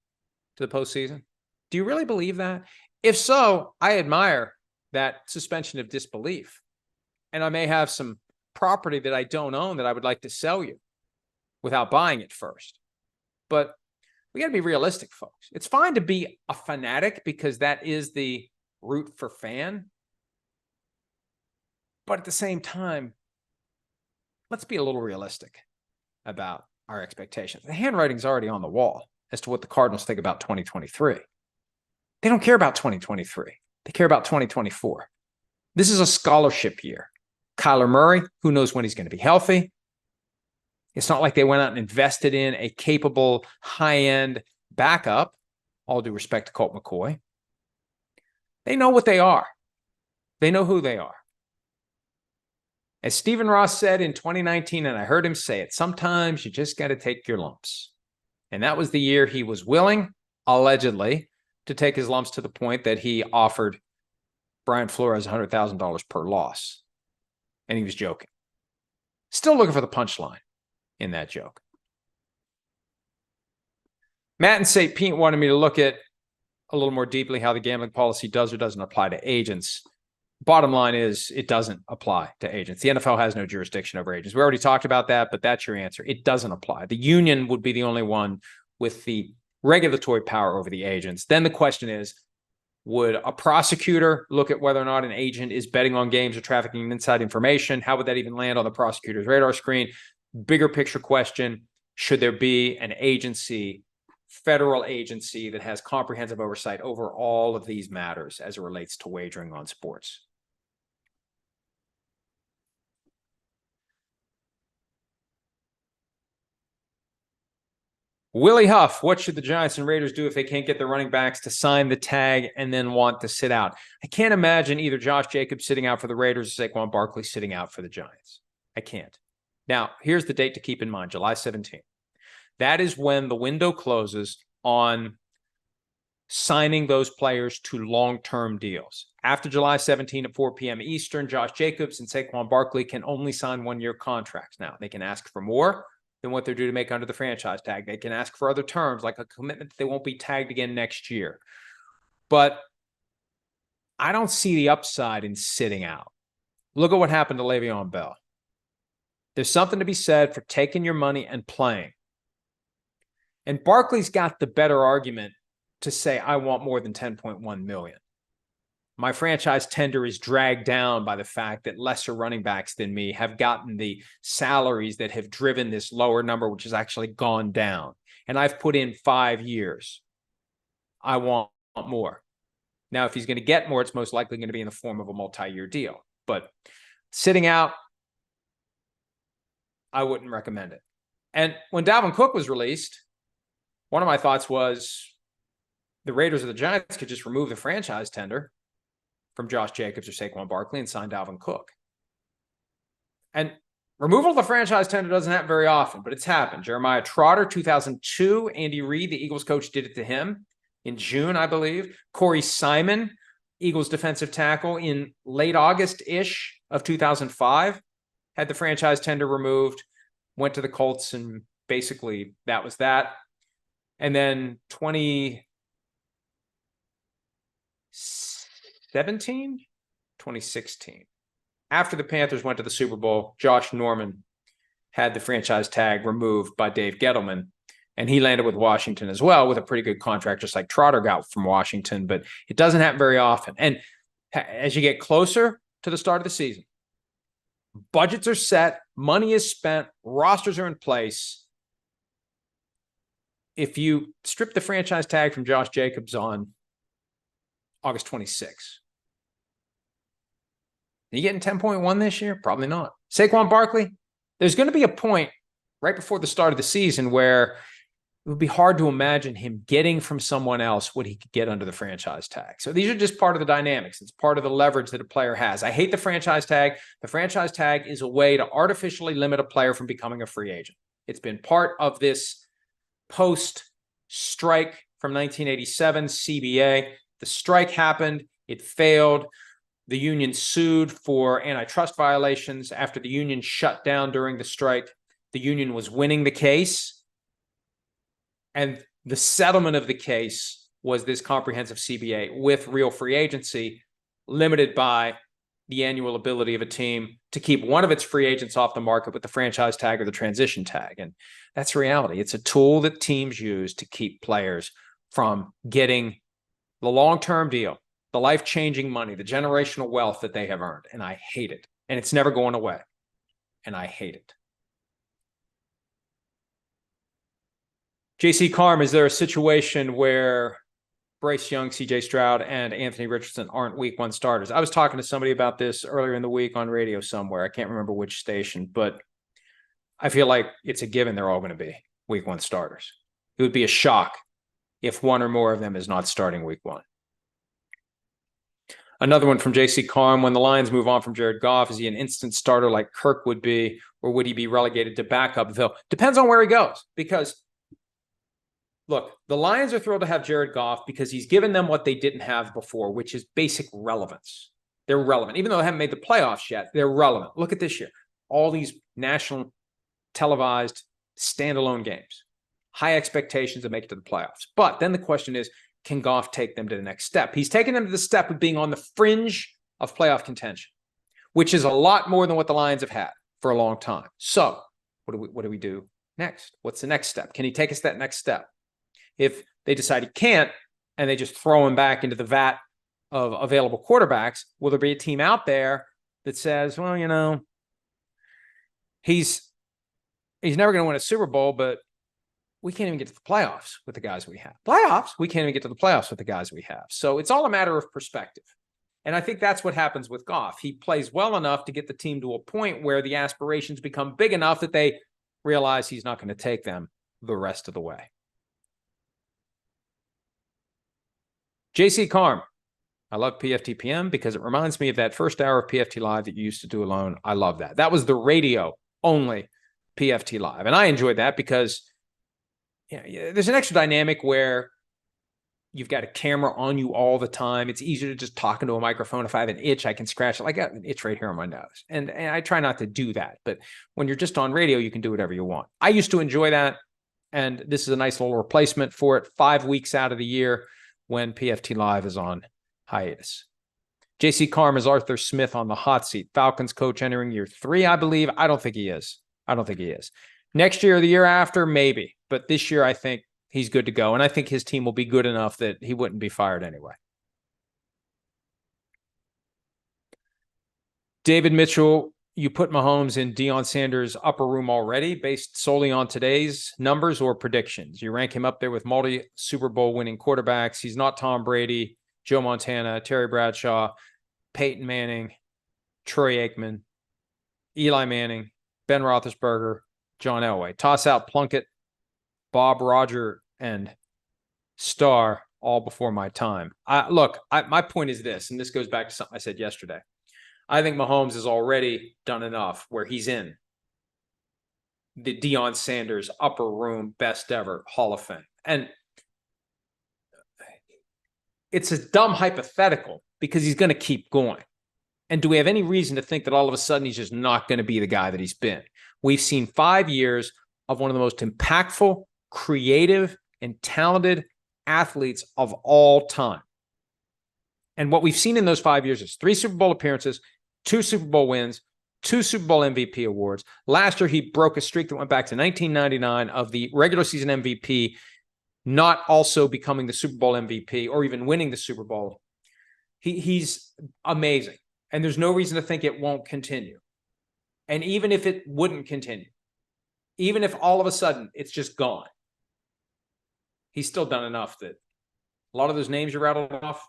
to the postseason? Do you really believe that? If so, I admire that suspension of disbelief. And I may have some property that I don't own that I would like to sell you without buying it first. But we got to be realistic, folks. It's fine to be a fanatic because that is the root for fan. But at the same time, let's be a little realistic about our expectations. The handwriting's already on the wall as to what the Cardinals think about 2023. They don't care about 2023. They care about 2024. This is a scholarship year. Kyler Murray, who knows when he's going to be healthy? It's not like they went out and invested in a capable, high-end backup, all due respect to Colt McCoy. They know what they are. They know who they are. As Stephen Ross said in 2019, and I heard him say it, sometimes you just got to take your lumps. And that was the year he was willing, allegedly, to take his lumps to the point that he offered Brian Flores $100,000 per loss. And he was joking. Still looking for the punchline in that joke. Matt and St. Pete wanted me to look at a little more deeply how the gambling policy does or doesn't apply to agents. Bottom line is it doesn't apply to agents. The NFL has no jurisdiction over agents. We already talked about that, but that's your answer. It doesn't apply. The union would be the only one with the regulatory power over the agents. Then the question is, would a prosecutor look at whether or not an agent is betting on games or trafficking inside information? How would that even land on the prosecutor's radar screen? Bigger picture question, should there be an agency, federal agency, that has comprehensive oversight over all of these matters as it relates to wagering on sports? Willie Huff, what should the Giants and Raiders do if they can't get their running backs to sign the tag and then want to sit out? I can't imagine either Josh Jacobs sitting out for the Raiders or Saquon Barkley sitting out for the Giants. I can't. Now, here's the date to keep in mind, July 17th. That is when the window closes on signing those players to long-term deals. After July 17 at 4 p.m. Eastern, Josh Jacobs and Saquon Barkley can only sign one-year contracts. Now, they can ask for more than what they're due to make under the franchise tag. They can ask for other terms, like a commitment that they won't be tagged again next year. But I don't see the upside in sitting out. Look at what happened to Le'Veon Bell. There's something to be said for taking your money and playing. And Barkley's got the better argument to say, I want more than $10.1 million. My franchise tender is dragged down by the fact that lesser running backs than me have gotten the salaries that have driven this lower number, which has actually gone down. And I've put in 5 years. I want more. Now, if he's going to get more, it's most likely going to be in the form of a multi-year deal. But sitting out, I wouldn't recommend it. And when Dalvin Cook was released, one of my thoughts was the Raiders or the Giants could just remove the franchise tender from Josh Jacobs or Saquon Barkley and sign Dalvin Cook. And removal of the franchise tender doesn't happen very often, but it's happened. Jeremiah Trotter, 2002. Andy Reid, the Eagles coach, did it to him in June, I believe. Corey Simon, Eagles defensive tackle, in late August-ish of 2005, had the franchise tender removed, went to the Colts, and basically that was that. And then 2016, after the Panthers went to the Super Bowl, Josh Norman had the franchise tag removed by Dave Gettleman, and he landed with Washington as well with a pretty good contract, just like Trotter got from Washington, but it doesn't happen very often. And as you get closer to the start of the season, budgets are set, money is spent, rosters are in place. If you strip the franchise tag from Josh Jacobs on August 26th, are you getting 10.1 this year? Probably not. Saquon Barkley, there's going to be a point right before the start of the season where it would be hard to imagine him getting from someone else what he could get under the franchise tag. So these are just part of the dynamics. It's part of the leverage that a player has. I hate the franchise tag. The franchise tag is a way to artificially limit a player from becoming a free agent. It's been part of this post-strike from 1987 CBA. The strike happened. It failed. The union sued for antitrust violations. After the union shut down during the strike, the union was winning the case. And the settlement of the case was this comprehensive CBA with real free agency, limited by the annual ability of a team to keep one of its free agents off the market with the franchise tag or the transition tag. And that's reality. It's a tool that teams use to keep players from getting the long-term deal, the life-changing money, the generational wealth that they have earned. And I hate it. And it's never going away. And I hate it. JC Carm, is there a situation where Bryce Young, CJ Stroud, and Anthony Richardson aren't week one starters? I was talking to somebody about this earlier in the week on radio somewhere. I can't remember which station, but I feel like it's a given they're all going to be week one starters. It would be a shock if one or more of them is not starting week one. Another one from JC Carm: when the Lions move on from Jared Goff, is he an instant starter like Kirk would be, or would he be relegated to backup? Though depends on where he goes, because look, the Lions are thrilled to have Jared Goff because he's given them what they didn't have before, which is basic relevance. They're relevant. Even though they haven't made the playoffs yet, they're relevant. Look at this year. All these national televised standalone games. High expectations to make it to the playoffs. But then the question is, can Goff take them to the next step? He's taken them to the step of being on the fringe of playoff contention, which is a lot more than what the Lions have had for a long time. So what do we do next? What's the next step? Can he take us that next step? If they decide he can't and they just throw him back into the vat of available quarterbacks, will there be a team out there that says, well, you know, he's never going to win a Super Bowl, but we can't even get to the playoffs with the guys we have. Playoffs? We can't even get to the playoffs with the guys we have. So it's all a matter of perspective. And I think that's what happens with Goff. He plays well enough to get the team to a point where the aspirations become big enough that they realize he's not going to take them the rest of the way. JC Carm: I love PFT PM because it reminds me of that first hour of PFT Live that you used to do alone. I love that. That was the radio only PFT Live. And I enjoyed that because there's an extra dynamic where you've got a camera on you all the time. It's easier to just talk into a microphone. If I have an itch, I can scratch it. I got an itch right here on my nose. And I try not to do that. But when you're just on radio, you can do whatever you want. I used to enjoy that. And this is a nice little replacement for it 5 weeks out of the year when PFT Live is on hiatus. JC Carm is Arthur Smith on the hot seat. Falcons coach entering year 3, I believe. I don't think he is. Next year or the year after, maybe. But this year, I think he's good to go. And I think his team will be good enough that he wouldn't be fired anyway. David Mitchell, you put Mahomes in Deion Sanders' upper room already based solely on today's numbers or predictions. You rank him up there with multi-Super Bowl winning quarterbacks. He's not Tom Brady, Joe Montana, Terry Bradshaw, Peyton Manning, Troy Aikman, Eli Manning, Ben Roethlisberger, John Elway. Toss out Plunkett, Bob, Roger, and Starr all before my time. My point is this, and this goes back to something I said yesterday. I think Mahomes has already done enough where he's in the Deion Sanders upper room best ever Hall of Fame. And it's a dumb hypothetical because he's going to keep going. And do we have any reason to think that all of a sudden he's just not going to be the guy that he's been? We've seen 5 years of one of the most impactful, creative, and talented athletes of all time. And what we've seen in those 5 years is 3 Super Bowl appearances, 2 Super Bowl wins, 2 Super Bowl MVP awards. Last year, he broke a streak that went back to 1999 of the regular season MVP not also becoming the Super Bowl MVP or even winning the Super Bowl. He's amazing. And there's no reason to think it won't continue. And even if it wouldn't continue, even if all of a sudden it's just gone, he's still done enough that a lot of those names you rattled off,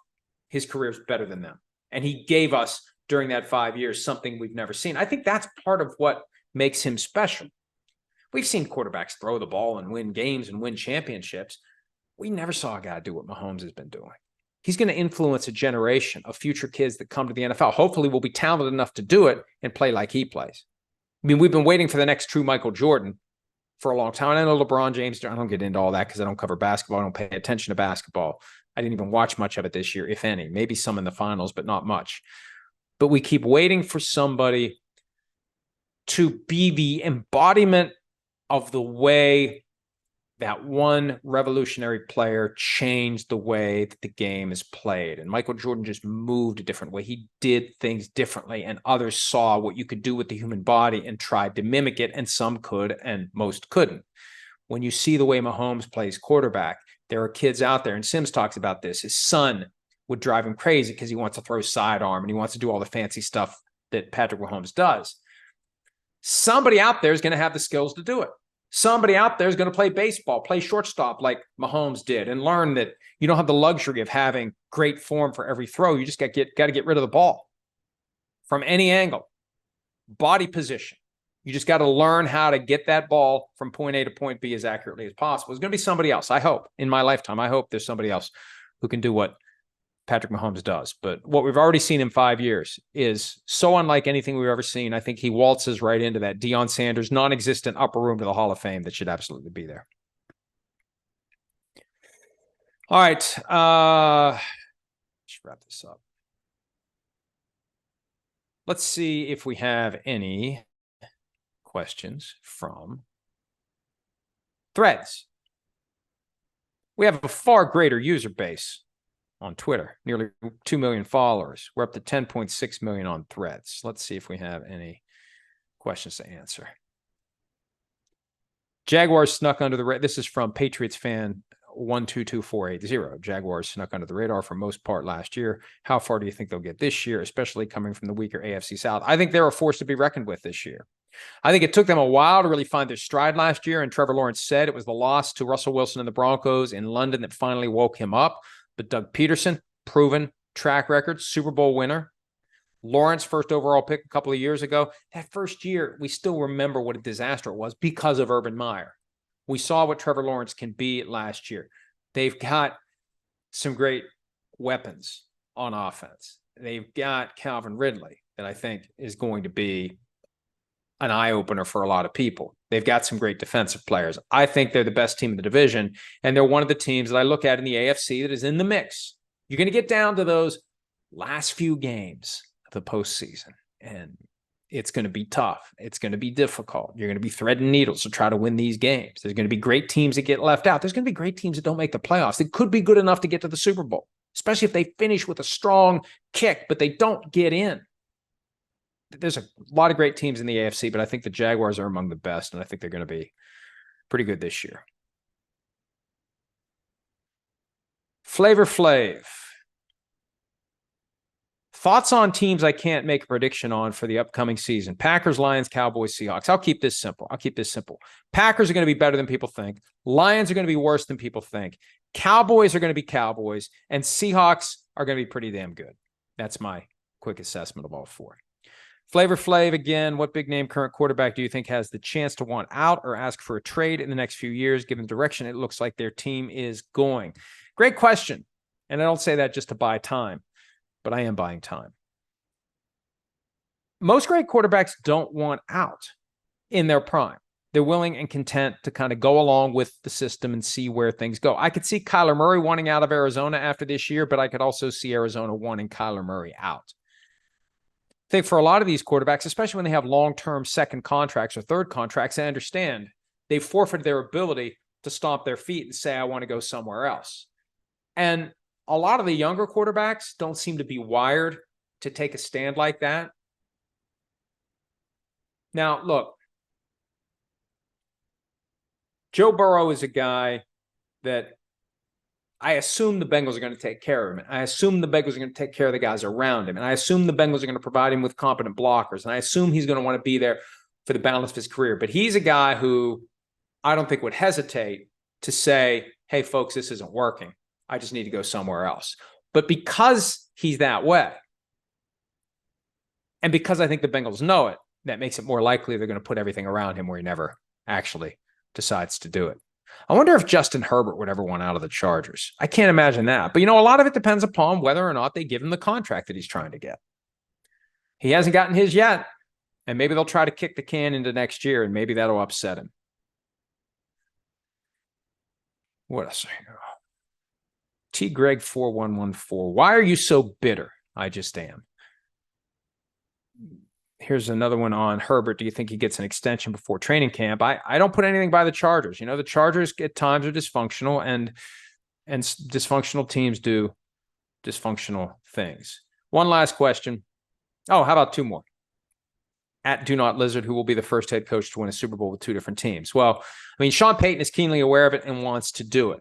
his career is better than them. And he gave us during that 5 years something we've never seen. I think that's part of what makes him special. We've seen quarterbacks throw the ball and win games and win championships. We never saw a guy do what Mahomes has been doing. He's going to influence a generation of future kids that come to the NFL. Hopefully we'll be talented enough to do it and play like he plays. I mean, we've been waiting for the next true Michael Jordan for a long time. And I know LeBron James, I don't get into all that because I don't cover basketball. I don't pay attention to basketball. I didn't even watch much of it this year, if any. Maybe some in the finals, but not much. But we keep waiting for somebody to be the embodiment of the way that one revolutionary player changed the way that the game is played. And Michael Jordan just moved a different way. He did things differently, and others saw what you could do with the human body and tried to mimic it, and some could and most couldn't. When you see the way Mahomes plays quarterback, there are kids out there, and Sims talks about this. His son would drive him crazy because he wants to throw sidearm and he wants to do all the fancy stuff that Patrick Mahomes does. Somebody out there is going to have the skills to do it. Somebody out there is going to play baseball, play shortstop like Mahomes did, and learn that you don't have the luxury of having great form for every throw. You just got to get rid of the ball from any angle, body position. You just got to learn how to get that ball from point A to point B as accurately as possible. There's going to be somebody else, I hope, in my lifetime. I hope there's somebody else who can do what Patrick Mahomes does. But what we've already seen in 5 years is so unlike anything we've ever seen. I think he waltzes right into that Deion Sanders non-existent upper room to the Hall of Fame that should absolutely be there. All right. Let's wrap this up. Let's see if we have any questions from Threads. We have a far greater user base on Twitter, nearly 2 million followers. We're up to 10.6 million on Threads. Let's see if we have any questions to answer. Jaguars snuck under the radar. This is from Patriots fan 122480. Jaguars snuck under the radar for most part last year. How far do you think they'll get this year, especially coming from the weaker AFC South? I think they're a force to be reckoned with this year. I think it took them a while to really find their stride last year, and Trevor Lawrence said it was the loss to Russell Wilson and the Broncos in London that finally woke him up. But Doug Peterson, proven track record, Super Bowl winner. Lawrence, first overall pick a couple of years ago. That first year, we still remember what a disaster it was because of Urban Meyer. We saw what Trevor Lawrence can be last year. They've got some great weapons on offense. They've got Calvin Ridley that I think is going to be an eye-opener for a lot of people. They've got some great defensive players. I think they're the best team in the division, and they're one of the teams that I look at in the AFC that is in the mix. You're going to get down to those last few games of the postseason, and it's going to be tough. It's going to be difficult. You're going to be threading needles to try to win these games. There's going to be great teams that get left out. There's going to be great teams that don't make the playoffs. It could be good enough to get to the Super Bowl, especially if they finish with a strong kick, but they don't get in. There's a lot of great teams in the AFC, but I think the Jaguars are among the best, and I think they're going to be pretty good this year. Flavor Flav. Thoughts on teams I can't make a prediction on for the upcoming season. Packers, Lions, Cowboys, Seahawks. I'll keep this simple. Packers are going to be better than people think. Lions are going to be worse than people think. Cowboys are going to be Cowboys, and Seahawks are going to be pretty damn good. That's my quick assessment of all four. Flavor Flav, again, what big-name current quarterback do you think has the chance to want out or ask for a trade in the next few years, given the direction it looks like their team is going? Great question. And I don't say that just to buy time, but I am buying time. Most great quarterbacks don't want out in their prime. They're willing and content to kind of go along with the system and see where things go. I could see Kyler Murray wanting out of Arizona after this year, but I could also see Arizona wanting Kyler Murray out. I think for a lot of these quarterbacks, especially when they have long-term second contracts or third contracts, I understand they've forfeited their ability to stomp their feet and say, I want to go somewhere else. And a lot of the younger quarterbacks don't seem to be wired to take a stand like that. Now, look, Joe Burrow is a guy that I assume the Bengals are going to take care of him. And I assume the Bengals are going to take care of the guys around him. And I assume the Bengals are going to provide him with competent blockers. And I assume he's going to want to be there for the balance of his career. But he's a guy who I don't think would hesitate to say, hey, folks, this isn't working. I just need to go somewhere else. But because he's that way, and because I think the Bengals know it, that makes it more likely they're going to put everything around him where he never actually decides to do it. I wonder if Justin Herbert would ever want out of the Chargers. I can't imagine that. But, a lot of it depends upon whether or not they give him the contract that he's trying to get. He hasn't gotten his yet, and maybe they'll try to kick the can into next year, and maybe that'll upset him. What else? T. Greg 4114. Why are you so bitter? I just am. Here's another one on Herbert. Do you think he gets an extension before training camp? I don't put anything by the Chargers. The Chargers at times are dysfunctional, and dysfunctional teams do dysfunctional things. One last question. Oh, how about two more? At Do Not Lizard, who will be the first head coach to win a Super Bowl with two different teams? Well, Sean Payton is keenly aware of it and wants to do it.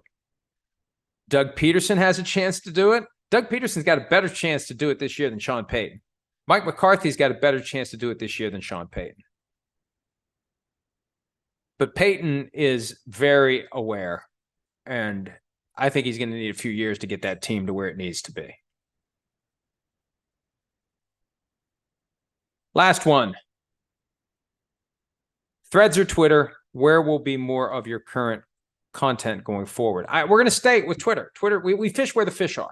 Doug Peterson has a chance to do it. Doug Peterson's got a better chance to do it this year than Sean Payton. Mike McCarthy's got a better chance to do it this year than Sean Payton. But Payton is very aware, and I think he's going to need a few years to get that team to where it needs to be. Last one. Threads or Twitter, where will be more of your current content going forward? We're going to stay with Twitter. Twitter, we fish where the fish are.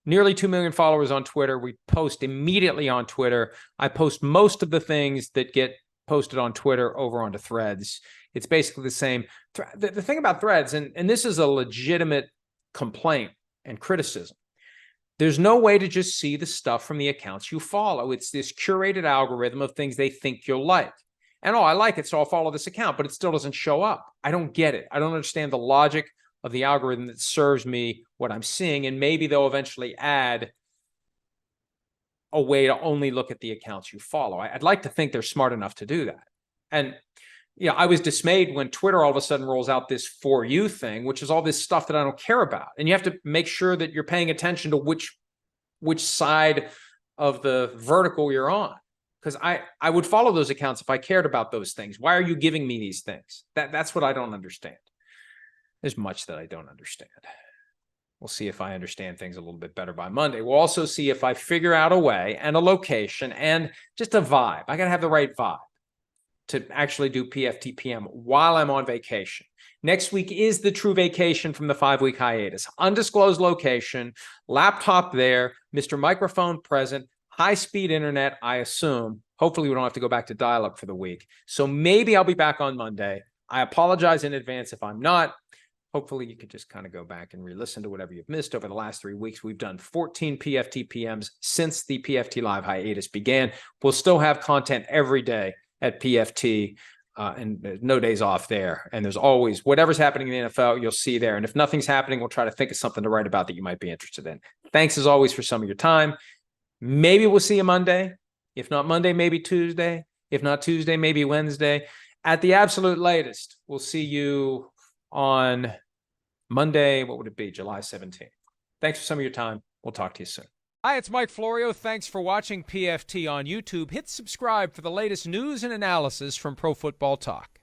Nearly 2 million followers on Twitter. We post immediately on Twitter. I post most of the things that get posted on Twitter over onto Threads. It's basically the same. The thing about Threads, and this is a legitimate complaint and criticism, there's no way to just see the stuff from the accounts you follow. It's this curated algorithm of things they think you'll like. And, I like it, so I'll follow this account, but it still doesn't show up. I don't get it. I don't understand the logic of the algorithm that serves me what I'm seeing, and maybe they'll eventually add a way to only look at the accounts you follow. I'd like to think they're smart enough to do that. And I was dismayed when Twitter all of a sudden rolls out this For You thing, which is all this stuff that I don't care about. And you have to make sure that you're paying attention to which side of the vertical you're on. Because I would follow those accounts if I cared about those things. Why are you giving me these things? That's what I don't understand. There's much that I don't understand. We'll see if I understand things a little bit better by Monday. We'll also see if I figure out a way and a location and just a vibe. I got to have the right vibe to actually do PFT PM while I'm on vacation. Next week is the true vacation from the 5-week hiatus. Undisclosed location, laptop there, Mr. Microphone present, high-speed internet, I assume, Hopefully we don't have to go back to dial-up for the week. So maybe I'll be back on Monday. I apologize in advance if I'm not. Hopefully you could just kind of go back and re-listen to whatever you've missed over the last 3 weeks. We've done 14 PFT PMs since the PFT Live hiatus began. We'll still have content every day at PFT, and there's no days off there. And there's always whatever's happening in the NFL, you'll see there. And if nothing's happening, we'll try to think of something to write about that you might be interested in. Thanks as always for some of your time. Maybe we'll see you Monday. If not Monday, maybe Tuesday. If not Tuesday, maybe Wednesday. At the absolute latest, we'll see you on Monday. What would it be? July 17th. Thanks for some of your time. We'll talk to you soon. Hi, it's Mike Florio. Thanks for watching PFT on YouTube. Hit subscribe for the latest news and analysis from Pro Football Talk.